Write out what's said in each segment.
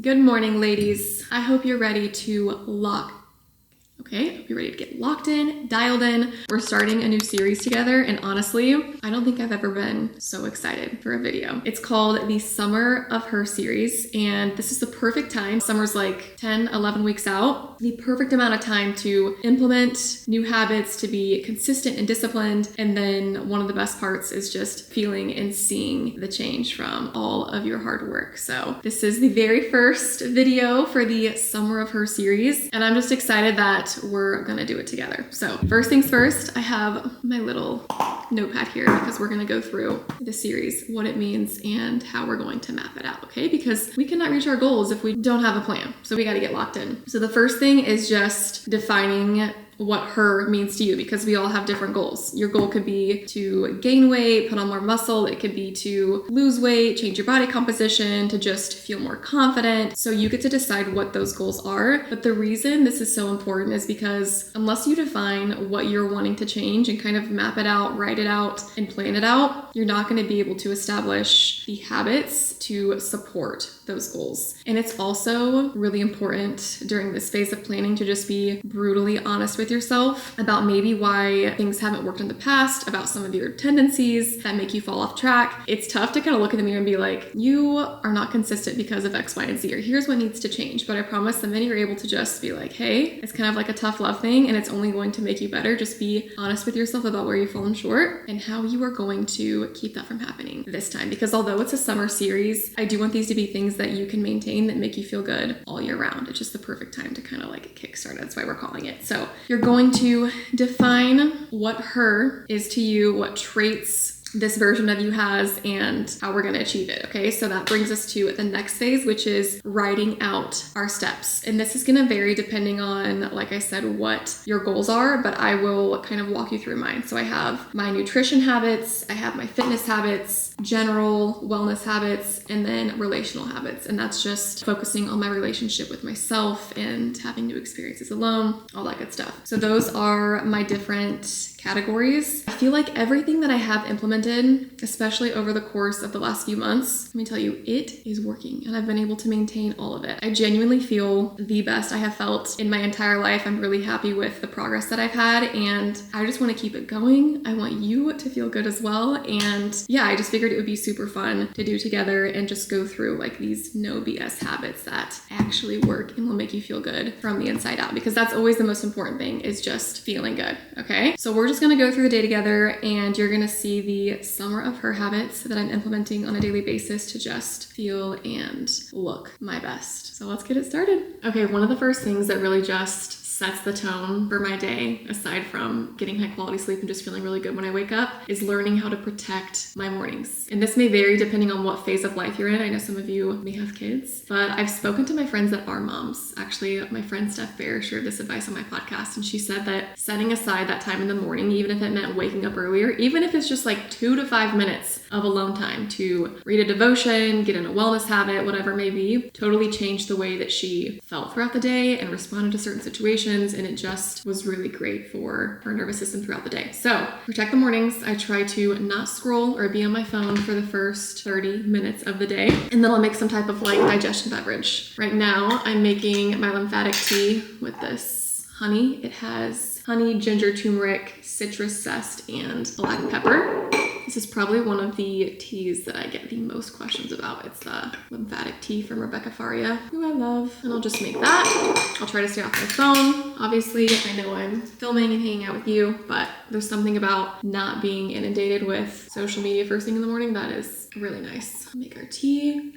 Good morning, ladies. I hope you're ready to I hope you're ready to get locked in, dialed in. We're starting a new series together, and honestly, I don't think I've ever been so excited for a video. It's called the Summer of Her series, and this is the perfect time. Summer's like 10, 11 weeks out. The perfect amount of time to implement new habits, to be consistent and disciplined. And then one of the best parts is just feeling and seeing the change from all of your hard work. So this is the very first video for the Summer of Her series, and I'm just excited that we're gonna do it together. So first things first, I have my little notepad here because we're gonna go through the series, what it means and how we're going to map it out, okay? Because we cannot reach our goals if we don't have a plan. So we gotta get locked in. So the first thing is just defining what her means to you, because we all have different goals. Your goal could be to gain weight, put on more muscle. It could be to lose weight, change your body composition, to just feel more confident. So you get to decide what those goals are. But the reason this is so important is because unless you define what you're wanting to change and kind of map it out, write it out, and plan it out, you're not going to be able to establish the habits to support those goals. And it's also really important during this phase of planning to just be brutally honest with yourself about maybe why things haven't worked in the past, about some of your tendencies that make you fall off track. It's tough to kind of look in the mirror and be like, you are not consistent because of X, Y, and Z, or here's what needs to change. But I promise the minute you're able to just be like, hey, it's kind of like a tough love thing and it's only going to make you better. Just be honest with yourself about where you've fallen short and how you are going to keep that from happening this time. Because although it's a summer series, I do want these to be things that you can maintain that make you feel good all year round. It's just the perfect time to kind of like kickstart. That's why we're calling it. So you're going to define what her is to you, what traits this version of you has, and how we're going to achieve it. Okay, so that brings us to the next phase, which is writing out our steps. And this is going to vary depending on, like I said, what your goals are, but I will kind of walk you through mine. So I have my nutrition habits, I have my fitness habits, general wellness habits, and then relational habits. And that's just focusing on my relationship with myself and having new experiences alone, all that good stuff. So those are my different categories. I feel like everything that I have implemented, especially over the course of the last few months, let me tell you, it is working and I've been able to maintain all of it. I genuinely feel the best I have felt in my entire life. I'm really happy with the progress that I've had and I just want to keep it going. I want you to feel good as well. And yeah, I just figured it would be super fun to do together and just go through like these no BS habits that actually work and will make you feel good from the inside out, because that's always the most important thing, is just feeling good. Okay, so we're just going to go through the day together and you're going to see the Summer of Her habits that I'm implementing on a daily basis to just feel and look my best. So let's get it started. Okay, one of the first things that really just sets the tone for my day, aside from getting high quality sleep and just feeling really good when I wake up, is learning how to protect my mornings. And this may vary depending on what phase of life you're in. I know some of you may have kids, but I've spoken to my friends that are moms. Actually, my friend Steph Bear shared this advice on my podcast, and she said that setting aside that time in the morning, even if it meant waking up earlier, even if it's just like 2 to 5 minutes of alone time to read a devotion, get in a wellness habit, whatever it may be, totally changed the way that she felt throughout the day and responded to certain situations. And it just was really great for her nervous system throughout the day. So protect the mornings. I try to not scroll or be on my phone for the first 30 minutes of the day. And then I'll make some type of like digestion beverage. Right now I'm making my lymphatic tea with this honey. It has honey, ginger, turmeric, citrus zest, and black pepper. This is probably one of the teas that I get the most questions about. It's the lymphatic tea from Rebecca Faria, who I love. And I'll just make that. I'll try to stay off my phone. Obviously, I know I'm filming and hanging out with you, but there's something about not being inundated with social media first thing in the morning that is really nice. I'll make our tea.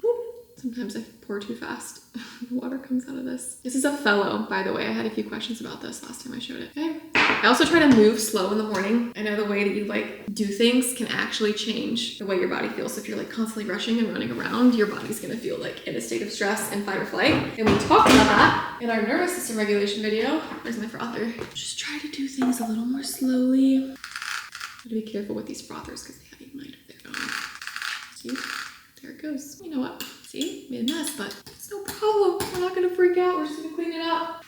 Sometimes I pour too fast. The water comes out of this. This is a fellow, by the way. I had a few questions about this last time I showed it. Okay. I also try to move slow in the morning. I know the way that you like do things can actually change the way your body feels. So if you're like constantly rushing and running around, your body's gonna feel like in a state of stress and fight or flight. And we talked about that in our nervous system regulation video. Where's my frother? Just try to do things a little more slowly. Gotta be careful with these frothers because they have a mind of their own. See? There it goes. You know what? See? Made a mess, but it's no problem. We're not gonna freak out. We're just gonna clean it up.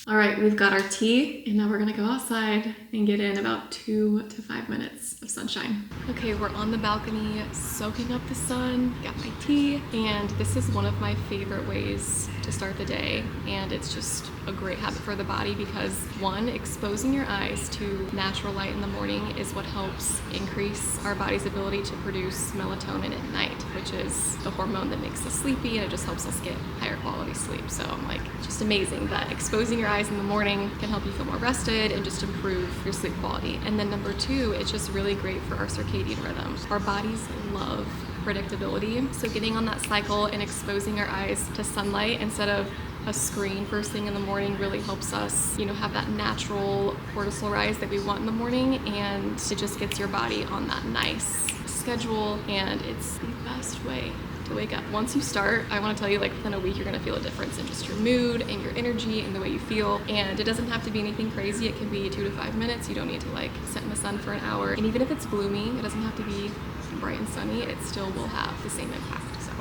All right, we've got our tea, and now we're gonna go outside and get in about 2 to 5 minutes of sunshine. Okay, we're on the balcony soaking up the sun, got my tea, and this is one of my favorite ways to start the day, and it's just a great habit for the body because one, exposing your eyes to natural light in the morning is what helps increase our body's ability to produce melatonin at night, which is the hormone that makes us sleepy, and it just helps us get higher quality sleep. So I'm like, just amazing that exposing your eyes in the morning can help you feel more rested and just improve your sleep quality. And then number two, it's just really great for our circadian rhythm. Our bodies love predictability. So getting on that cycle and exposing our eyes to sunlight instead of a screen first thing in the morning really helps us, have that natural cortisol rise that we want in the morning, and it just gets your body on that nice schedule, and it's the best way to wake up. Once you start, I want to tell you, within a week, you're going to feel a difference in just your mood and your energy and the way you feel. And it doesn't have to be anything crazy. It can be 2 to 5 minutes. You don't need to sit in the sun for an hour. And even if it's gloomy, it doesn't have to be bright and sunny. It still will have the same impact. So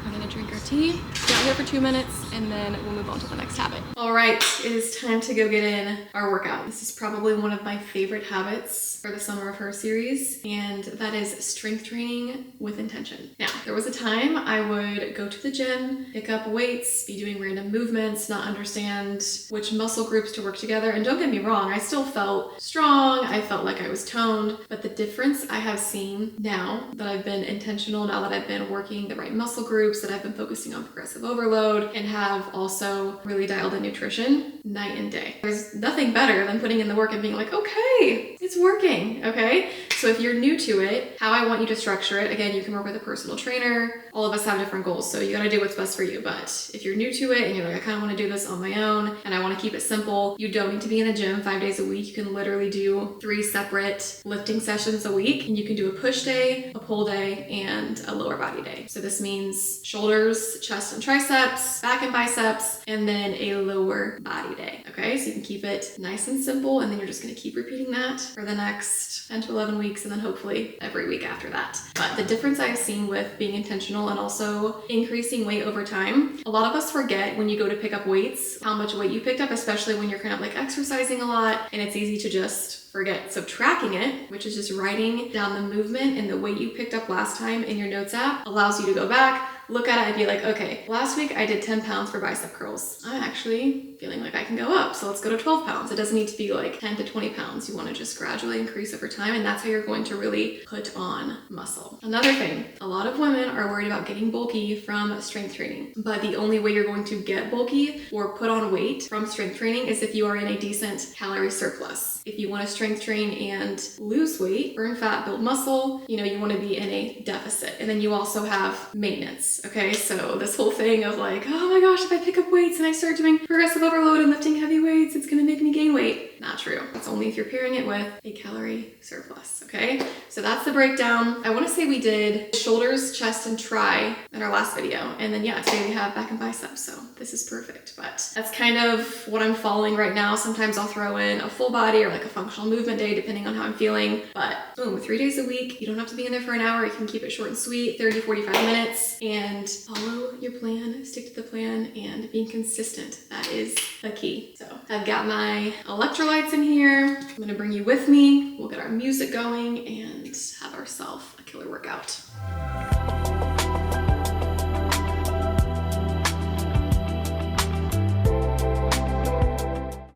we're going to drink our tea, get out here for 2 minutes, and then we'll move on to the next habit. All right, it is time to go get in our workout. This is probably one of my favorite habits for the Summer of Her series, and that is strength training with intention. Now, there was a time I would go to the gym, pick up weights, be doing random movements, not understand which muscle groups to work together. And don't get me wrong, I still felt strong. I felt like I was toned, but the difference I have seen now that I've been intentional, now that I've been working the right muscle groups, that I've been focusing on progressive overload, and have also really dialed in nutrition, night and day. There's nothing better than putting in the work and being like, okay, it's working, okay? So if you're new to it, how I want you to structure it, again, you can work with a personal trainer. All of us have different goals, so you gotta do what's best for you. But if you're new to it and you're like, I kinda wanna do this on my own and I wanna keep it simple, you don't need to be in the gym 5 days a week. You can literally do 3 separate lifting sessions a week, and you can do a push day, a pull day, and a lower body day. So this means shoulders, chest and triceps, back and biceps, and then a lower body day, okay? So you can keep it nice and simple, and then you're just gonna keep repeating that for the next 10 to 11 weeks, and then hopefully every week after that. But the difference I've seen with being intentional and also increasing weight over time, a lot of us forget when you go to pick up weights, how much weight you picked up, especially when you're kind of exercising a lot, and it's easy to just forget. So tracking it, which is just writing down the movement and the weight you picked up last time in your notes app, allows you to go back, look at it and be like, okay, last week I did 10 pounds for bicep curls. I'm actually feeling like I can go up, so let's go to 12 pounds. It doesn't need to be 10 to 20 pounds. You want to just gradually increase over time, and that's how you're going to really put on muscle. Another thing, a lot of women are worried about getting bulky from strength training, but the only way you're going to get bulky or put on weight from strength training is if you are in a decent calorie surplus. If you want to strength train and lose weight, burn fat, build muscle, you want to be in a deficit. And then you also have maintenance, okay? So this whole thing of oh my gosh, if I pick up weights and I start doing progressive overload and lifting heavy weights, it's going to make me gain weight. Not true. It's only if you're pairing it with a calorie surplus, okay? So that's the breakdown. I want to say we did shoulders, chest, and tri in our last video. And then today we have back and biceps. So this is perfect, but that's kind of what I'm following right now. Sometimes I'll throw in a full body or a functional movement day, depending on how I'm feeling. But boom, 3 days a week. You don't have to be in there for an hour. You can keep it short and sweet, 30, 45 minutes, and follow your plan, stick to the plan, and being consistent. That is the key. So I've got my electrolytes in here. I'm gonna bring you with me. We'll get our music going and have ourselves a killer workout.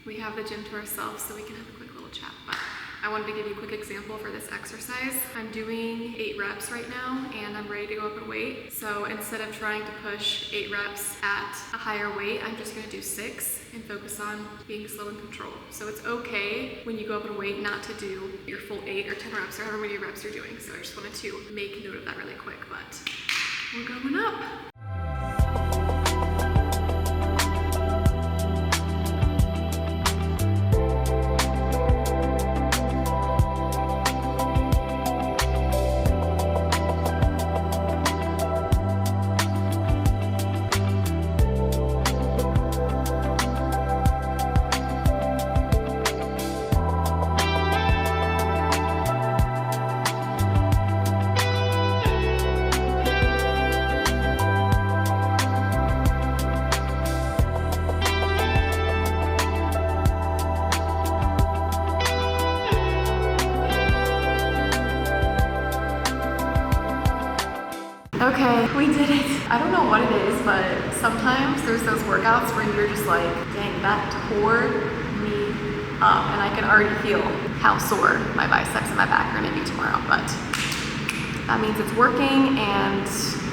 We have the gym to ourselves, so we can have a quick little chat. But I wanted to give you a quick example for this exercise. I'm doing 8 reps right now, and I'm ready to go up in weight. So instead of trying to push 8 reps at a higher weight, I'm just gonna do 6 and focus on being slow and controlled. So it's okay when you go up in weight not to do your full 8 or 10 reps or however many reps you're doing. So I just wanted to make note of that really quick, but we're going up. did it. I don't know what it is, but sometimes there's those workouts where you're just like, dang, that tore me up. And I can already feel how sore my biceps and my back are gonna be tomorrow, but that means it's working, and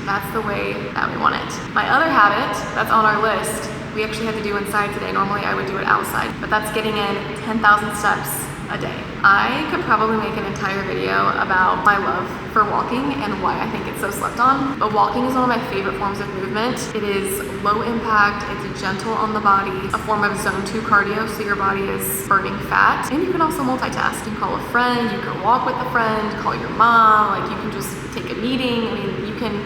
that's the way that we want it. My other habit that's on our list, we actually had to do inside today. Normally I would do it outside, but that's getting in 10,000 steps a day. I could probably make an entire video about my love for walking and why I think it's so slept on, but walking is one of my favorite forms of movement. It is low impact, it's gentle on the body, a form of zone 2 cardio, so your body is burning fat, and you can also multitask. You can call a friend, you can walk with a friend, call your mom, like you can just take a meeting. I mean, you can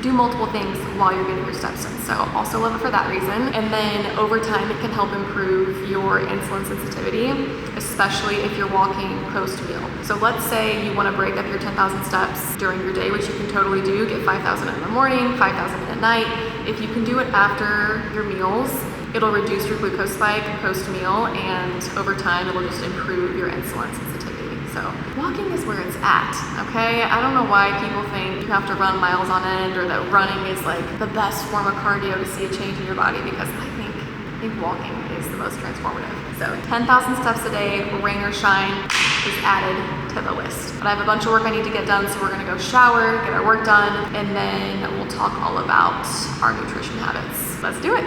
do multiple things while you're getting your steps in. So also love it for that reason. And then over time, it can help improve your insulin sensitivity, especially if you're walking post-meal. So let's say you want to break up your 10,000 steps during your day, which you can totally do. Get 5,000 in the morning, 5,000 at night. If you can do it after your meals, it'll reduce your glucose spike post-meal, and over time, it'll just improve your insulin sensitivity. So walking is where it's at, okay? I don't know why people think you have to run miles on end, or that running is like the best form of cardio to see a change in your body, because I think walking is the most transformative. So 10,000 steps a day, rain or shine, is added to the list. But I have a bunch of work I need to get done, so we're gonna go shower, get our work done, and then we'll talk all about our nutrition habits. Let's do it.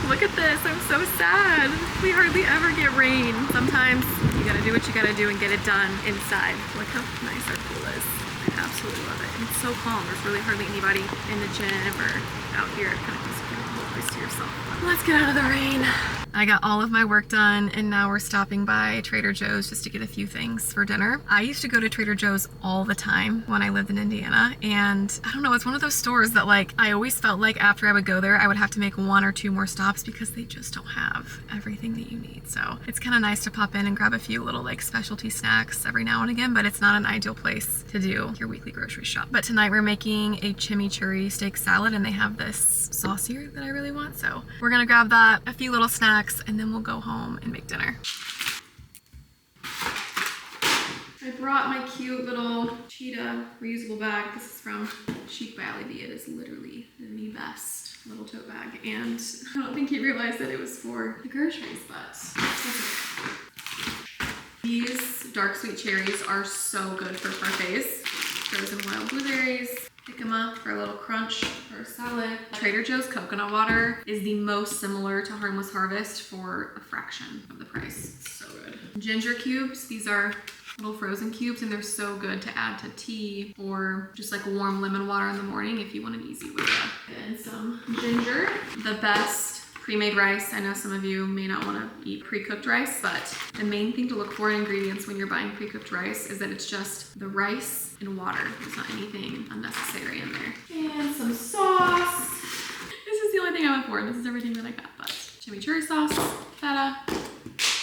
Look at this, I'm so sad. We hardly ever get rain. Sometimes you gotta do what you gotta do and get it done inside. Look how nice our pool is. I absolutely love it. It's so calm. There's really hardly anybody in the gym or out here. It kind of feels like a whole place to yourself. Let's get out of the rain. I got all of my work done, and now we're stopping by Trader Joe's just to get a few things for dinner. I used to go to Trader Joe's all the time when I lived in Indiana, and I don't know, it's one of those stores that like I always felt like after I would go there I would have to make 1 or 2 more stops because they just don't have everything that you need. So it's kind of nice to pop in and grab a few little like specialty snacks every now and again, but it's not an ideal place to do your weekly grocery shop. But tonight we're making a chimichurri steak salad, and they have this sauce here that I really want, so we're gonna grab that, a few little snacks, and then we'll go home and make dinner. I brought my cute little cheetah reusable bag. This is from Chic by Ali B. It is literally the best little tote bag, and I don't think he realized that it was for the groceries, but these dark sweet cherries are so good for parfaits. Frozen wild blueberries, jicama for a little crunch for a salad. Trader Joe's coconut water is the most similar to Harmless Harvest for a fraction of the price. It's so good. Ginger cubes, these are little frozen cubes, and they're so good to add to tea or just like warm lemon water in the morning if you want an easy way to. And some ginger. The best pre-made rice. I know some of you may not want to eat pre-cooked rice, but the main thing to look for in ingredients when you're buying pre-cooked rice is that it's just the rice and water. There's not anything unnecessary in there. And some sauce. This is the only thing I went for, and this is everything that I got, but chimichurri sauce, feta.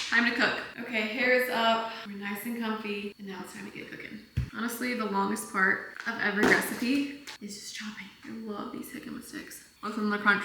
Time to cook. Okay, hair is up, we're nice and comfy, and now it's time to get cooking. Honestly, the longest part of every recipe is just chopping. I love these jicama sticks. Listen to the crunch.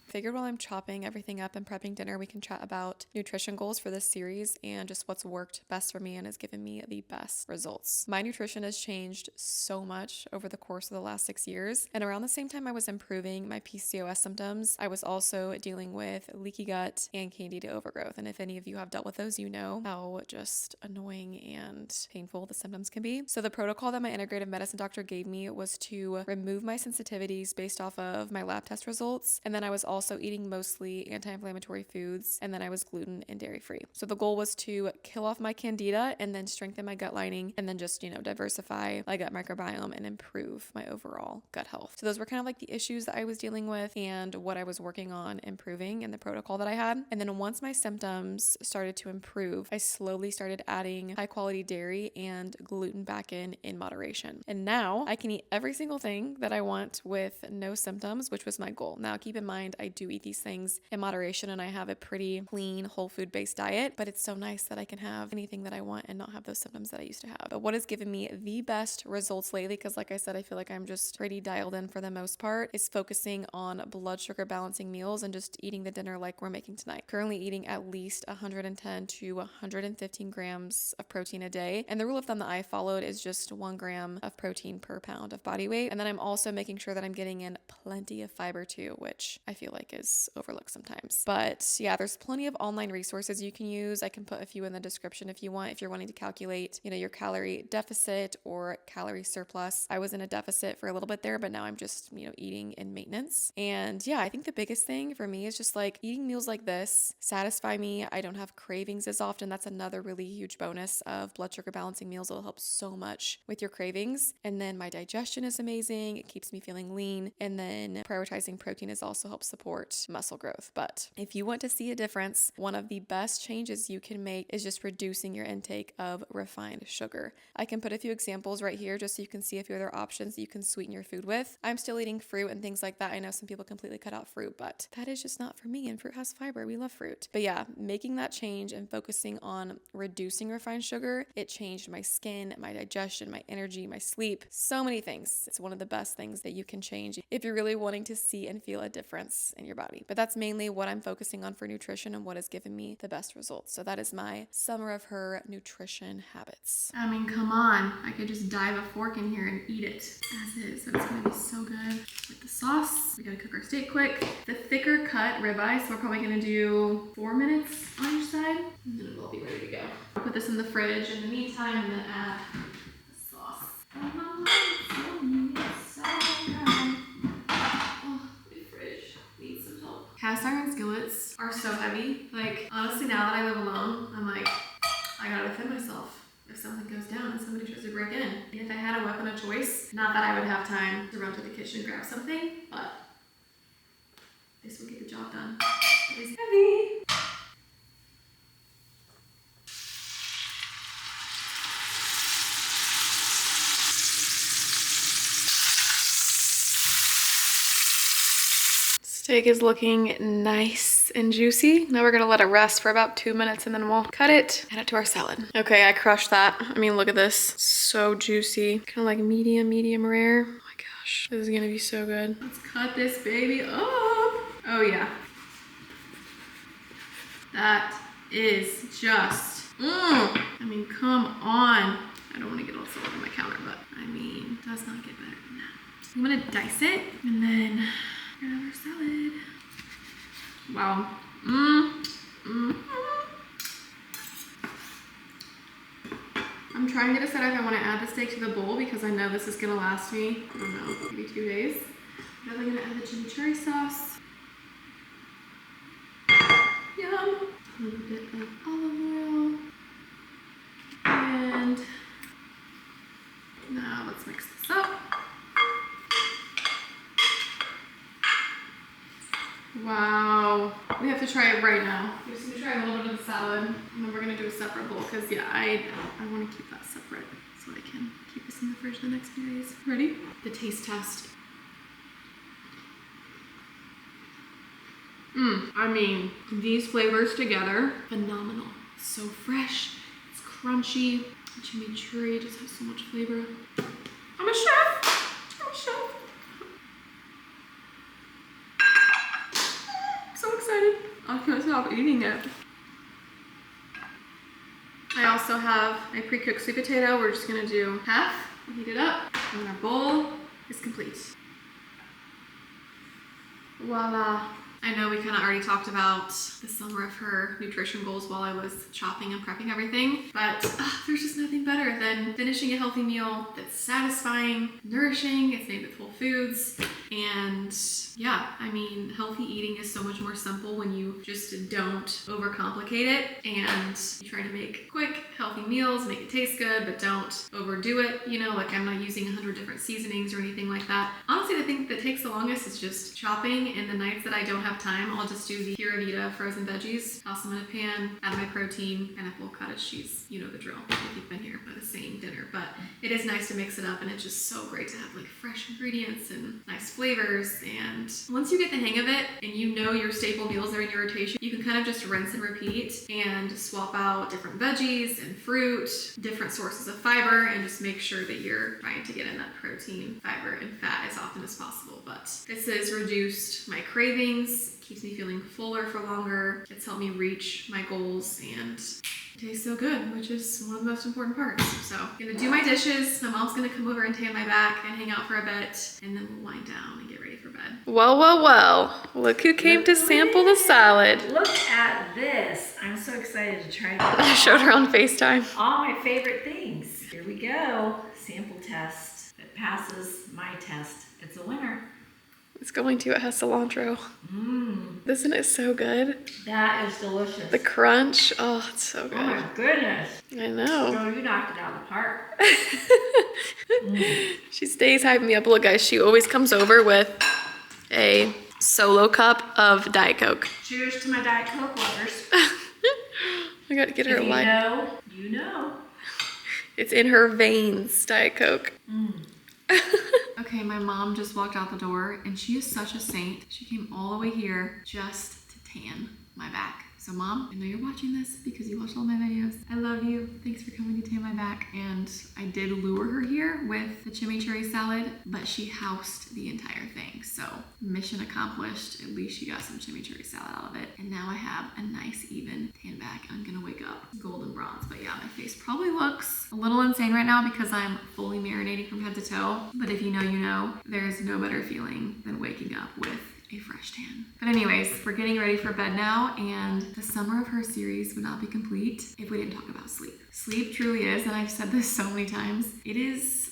Figured while I'm chopping everything up and prepping dinner, we can chat about nutrition goals for this series and just what's worked best for me and has given me the best results. My nutrition has changed so much over the course of the last 6 years, and around the same time I was improving my PCOS symptoms, I was also dealing with leaky gut and candida overgrowth. And if any of you have dealt with those, you know how just annoying and painful the symptoms can be. So the protocol that my integrative medicine doctor gave me was to remove my sensitivities based off of my lab test results, and then I was also eating mostly anti-inflammatory foods, and then I was gluten and dairy free. So the goal was to kill off my candida and then strengthen my gut lining, and then just, diversify my gut microbiome and improve my overall gut health. So those were kind of like the issues that I was dealing with and what I was working on improving in the protocol that I had. And then once my symptoms started to improve, I slowly started adding high quality dairy and gluten back in moderation. And now I can eat every single thing that I want with no symptoms, which was my goal. Now keep in mind, I I do eat these things in moderation and I have a pretty clean, whole food based diet, but it's so nice that I can have anything that I want and not have those symptoms that I used to have. But what has given me the best results lately, because like I said, I feel like I'm just pretty dialed in for the most part, is focusing on blood sugar balancing meals and just eating the dinner like we're making tonight. Currently eating at least 110 to 115 grams of protein a day. And the rule of thumb that I followed is just 1 gram of protein per pound of body weight. And then I'm also making sure that I'm getting in plenty of fiber too, which I feel like is overlooked sometimes. But yeah, there's plenty of online resources you can use. I can put a few in the description if you want, if you're wanting to calculate, your calorie deficit or calorie surplus. I was in a deficit for a little bit there, but now I'm just, eating in maintenance. And yeah, I think the biggest thing for me is just like eating meals like this satisfy me. I don't have cravings as often. That's another really huge bonus of blood sugar balancing meals. It'll help so much with your cravings. And then my digestion is amazing. It keeps me feeling lean. And then prioritizing protein has also helped support muscle growth. But if you want to see a difference, one of the best changes you can make is just reducing your intake of refined sugar. I can put a few examples right here just so you can see a few other options that you can sweeten your food with. I'm still eating fruit and things like that. I know some people completely cut out fruit, but that is just not for me, and fruit has fiber. We love fruit. But yeah, making that change and focusing on reducing refined sugar, it changed my skin, my digestion, my energy, my sleep, so many things. It's one of the best things that you can change if you're really wanting to see and feel a difference in your body. But that's mainly what I'm focusing on for nutrition and what has given me the best results. So that is my Summer of Her nutrition habits. I mean, come on. I could just dive a fork in here and eat it as is. So it's gonna be so good. With the sauce, we gotta cook our steak quick. The thicker cut ribeye, so we're probably gonna do 4 minutes on each side, and then it'll be ready to go. I'll put this in the fridge in the meantime and then add the sauce. Oh, the fridge needs some help. Cast iron skillets are so heavy. Like, honestly, now that I live alone, I'm like, I gotta defend myself if something goes down and somebody tries to break in. And if I had a weapon of choice, not that I would have time to run to the kitchen and grab something, but this will get the job done. It is heavy. Steak is looking nice and juicy. Now we're gonna let it rest for about 2 minutes and then we'll cut it, add it to our salad. Okay, I crushed that. I mean, look at this. So juicy. Kind of like medium rare. Oh my gosh, this is gonna be so good. Let's cut this baby up. Oh yeah. That is just, I mean, come on. I don't wanna get all this all over my counter, but I mean, does not get better than that. I'm gonna dice it and then we're gonna have our salad. Wow. I'm trying to decide if I want to add the steak to the bowl because I know this is gonna last me, I don't know, maybe 2 days. I'm definitely gonna add the chimichurri sauce. Yum. A little bit of olive oil. And now let's mix this up. Wow. We have to try it right now. We're just gonna try a little bit of the salad and then we're gonna do a separate bowl because yeah, I want to keep that separate so I can keep this in the fridge the next few days. Ready? The taste test. I mean, these flavors together, phenomenal. So fresh, it's crunchy. The chimichurri just has so much flavor. I'm a chef. I'm a chef. So excited. I can't stop eating it. I also have a pre-cooked sweet potato. We're just gonna do half, heat it up, and our bowl is complete. Voila. I know we kind of already talked about the Summer of Her nutrition goals while I was chopping and prepping everything, but there's just nothing better than finishing a healthy meal that's satisfying, nourishing, it's made with whole foods, and yeah, I mean, healthy eating is so much more simple when you just don't overcomplicate it and you try to make quick, healthy meals, make it taste good, but don't overdo it. Like I'm not using 100 different seasonings or anything like that. Honestly, the thing that takes the longest is just chopping, and the nights that I don't have time, I'll just do the Pura Vida frozen veggies, toss them in a pan, add my protein, and a full cottage cheese. You know the drill if you've been here for the same dinner, but it is nice to mix it up, and it's just so great to have like fresh ingredients and nice flavors. And once you get the hang of it and you know your staple meals are in your rotation, you can kind of just rinse and repeat and swap out different veggies and fruit, different sources of fiber, and just make sure that you're trying to get in that protein, fiber, and fat as often as possible. But this has reduced my cravings, keeps me feeling fuller for longer. It's helped me reach my goals, and it tastes so good, which is one of the most important parts. So I'm gonna do my dishes. My mom's gonna come over and tan my back and hang out for a bit, and then we'll wind down and get ready for bed. Well, well, well. Look who came to sample the salad. Look at this. I'm so excited to try I this. showed her on FaceTime. All my favorite things. Here we go. Sample test. If it passes my test, it's a winner. It's going to. It has cilantro. Isn't it so good? That is delicious. The crunch. Oh, it's so good. Oh my goodness. I know. Girl, you knocked it out of the park. She stays hyping me up. Look, guys, she always comes over with a solo cup of Diet Coke. Cheers to my Diet Coke lovers. I gotta get her a If light. you know, you know. It's in her veins, Diet Coke. Okay, my mom just walked out the door, and she is such a saint. She came all the way here just to tan my back. So Mom, I know you're watching this because you watched all my videos. I love you. Thanks for coming to tan my back. And I did lure her here with the chimichurri salad, but she housed the entire thing. So mission accomplished. At least she got some chimichurri salad out of it. And now I have a nice even tan back. I'm gonna wake up golden bronze. But yeah, my face probably looks a little insane right now because I'm fully marinating from head to toe. But if you know, you know, there's no better feeling than waking up with a fresh tan. But anyways, we're getting ready for bed now, and the summer of her series would not be complete if we didn't talk about sleep. Sleep truly is, and I've said this so many times, it is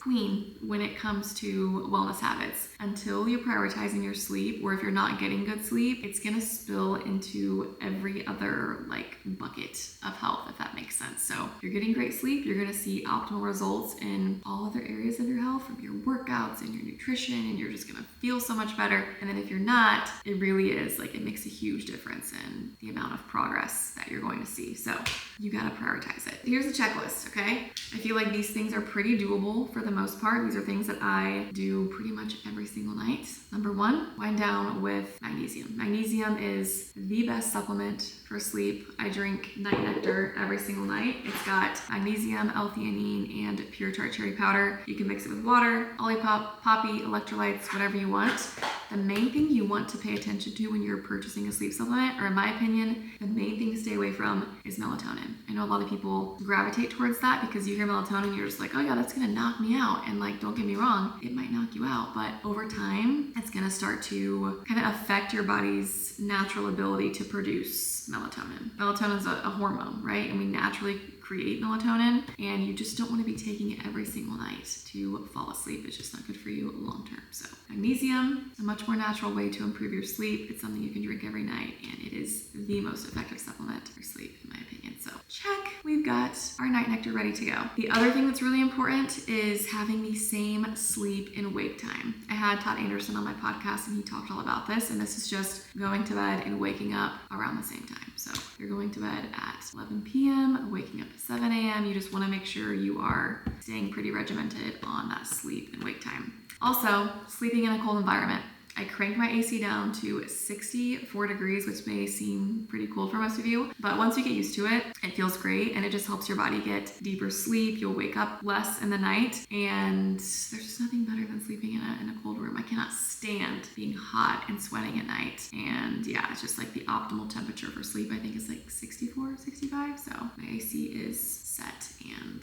queen when it comes to wellness habits. Until you're prioritizing your sleep, or if you're not getting good sleep, it's gonna spill into every other bucket of health, if that makes sense. So if you're getting great sleep, you're gonna see optimal results in all other areas of your health, from your workouts and your nutrition, and you're just gonna feel so much better. And then if you're not, it really is it makes a huge difference in the amount of progress that you're going to see. So you gotta prioritize it. Here's a checklist, okay? I feel like these things are pretty doable for the most part. These are things that I do pretty much every single night. Number one, wind down with magnesium. Magnesium is the best supplement for sleep. I drink night nectar every single night. It's got magnesium, L-theanine, and pure tart cherry powder. You can mix it with water, Olipop, Poppy, electrolytes, whatever you want. The main thing you want to pay attention to when you're purchasing a sleep supplement, or in my opinion, the main thing to stay away from, is melatonin. I know a lot of people gravitate towards that because you hear melatonin, you're just like, oh yeah, that's gonna knock me out. And don't get me wrong, it might knock you out, but over time, it's gonna start to kind of affect your body's natural ability to produce melatonin. Melatonin is a hormone, right? And we naturally create melatonin, and you just don't want to be taking it every single night to fall asleep. It's just not good for you long term. So magnesium, a much more natural way to improve your sleep. It's something you can drink every night, and it is the most effective supplement for sleep, in my opinion. So check, we've got our night nectar ready to go. The other thing that's really important is having the same sleep and wake time. I had Todd Anderson on my podcast, and he talked all about this, and this is just going to bed and waking up around the same time. So you're going to bed at 11 p.m., waking up at 7 a.m. You just want to make sure you are staying pretty regimented on that sleep and wake time. Also, sleeping in a cold environment. I cranked my AC down to 64 degrees, which may seem pretty cold for most of you, but once you get used to it, it feels great, and it just helps your body get deeper sleep. You'll wake up less in the night, and there's just nothing better than sleeping in a cold room. I cannot stand being hot and sweating at night, and yeah, it's just the optimal temperature for sleep. I think it's 64, 65, so my AC is set, and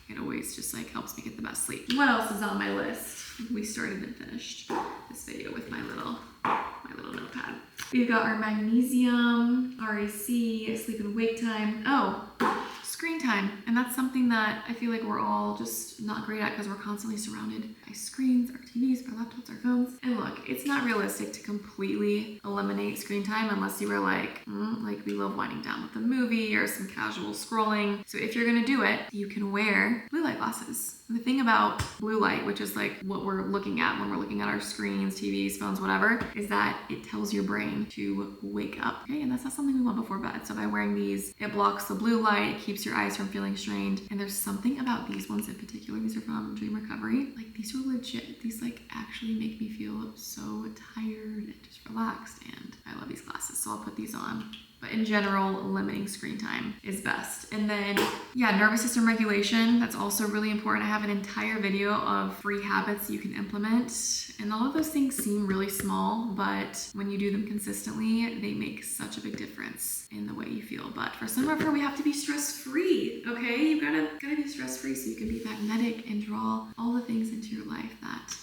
it always just helps me get the best sleep. What else is on my list? We started and finished this video with my little notepad. We've got our magnesium, RAC, sleep and wake time. Oh, screen time. And that's something that I feel like we're all just not great at because we're constantly surrounded by screens, our TVs, our laptops, our phones. And look, it's not realistic to completely eliminate screen time unless you are we love winding down with a movie or some casual scrolling. So if you're gonna do it, you can wear blue light glasses. And the thing about blue light, which is what we're looking at when we're looking at our screens, TVs, phones, whatever, is that it tells your brain to wake up, okay? And that's not something we want before bed. So by wearing these, it blocks the blue light, it keeps your eyes from feeling strained. And there's something about these ones in particular, these are from Dream Recovery. These so legit. These like actually make me feel so tired and just relaxed, and I love these glasses, so I'll put these on. But in general, limiting screen time is best. And then, yeah, nervous system regulation, that's also really important. I have an entire video of free habits you can implement. And all of those things seem really small, but when you do them consistently, they make such a big difference in the way you feel. But for some of her, we have to be stress-free, okay? You gotta be stress-free so you can be magnetic and draw all the things into your life that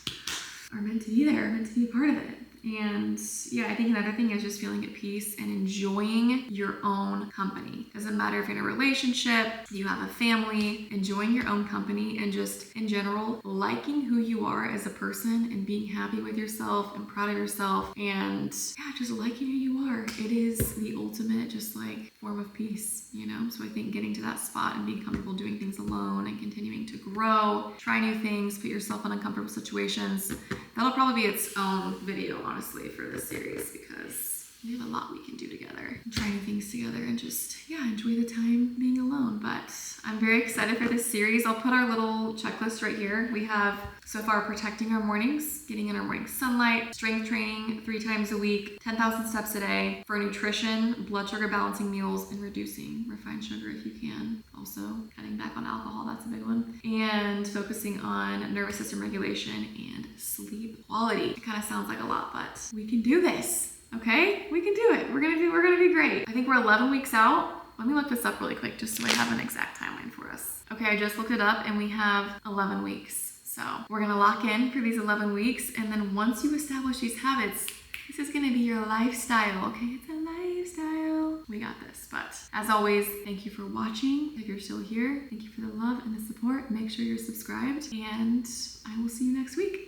are meant to be there, meant to be a part of it. And yeah, I think another thing is just feeling at peace and enjoying your own company. Doesn't matter if you're in a relationship, you have a family, enjoying your own company and just in general, liking who you are as a person and being happy with yourself and proud of yourself and yeah, just liking who you are. It is the ultimate just like form of peace, you know? So I think getting to that spot and being comfortable doing things alone and continuing to grow, try new things, put yourself in uncomfortable situations, that'll probably be its own video, honestly, for this series because we have a lot we can do together. Try new things together and just, yeah, enjoy the time being alone. But I'm very excited for this series. I'll put our little checklist right here. We have so far protecting our mornings, getting in our morning sunlight, strength training 3 times a week, 10,000 steps a day, for nutrition, blood sugar balancing meals, and reducing refined sugar if you can. Also, cutting back on alcohol, that's a big one. And focusing on nervous system regulation and sleep quality. It kind of sounds like a lot, but we can do this. Okay, we can do it. We're gonna be great. I think we're 11 weeks out. Let me look this up really quick just so I have an exact timeline for us. Okay, I just looked it up and we have 11 weeks. So we're gonna lock in for these 11 weeks, and then once you establish these habits, this is gonna be your lifestyle, okay? It's a lifestyle. We got this. But as always, thank you for watching. If you're still here, thank you for the love and the support. Make sure you're subscribed, and I will see you next week.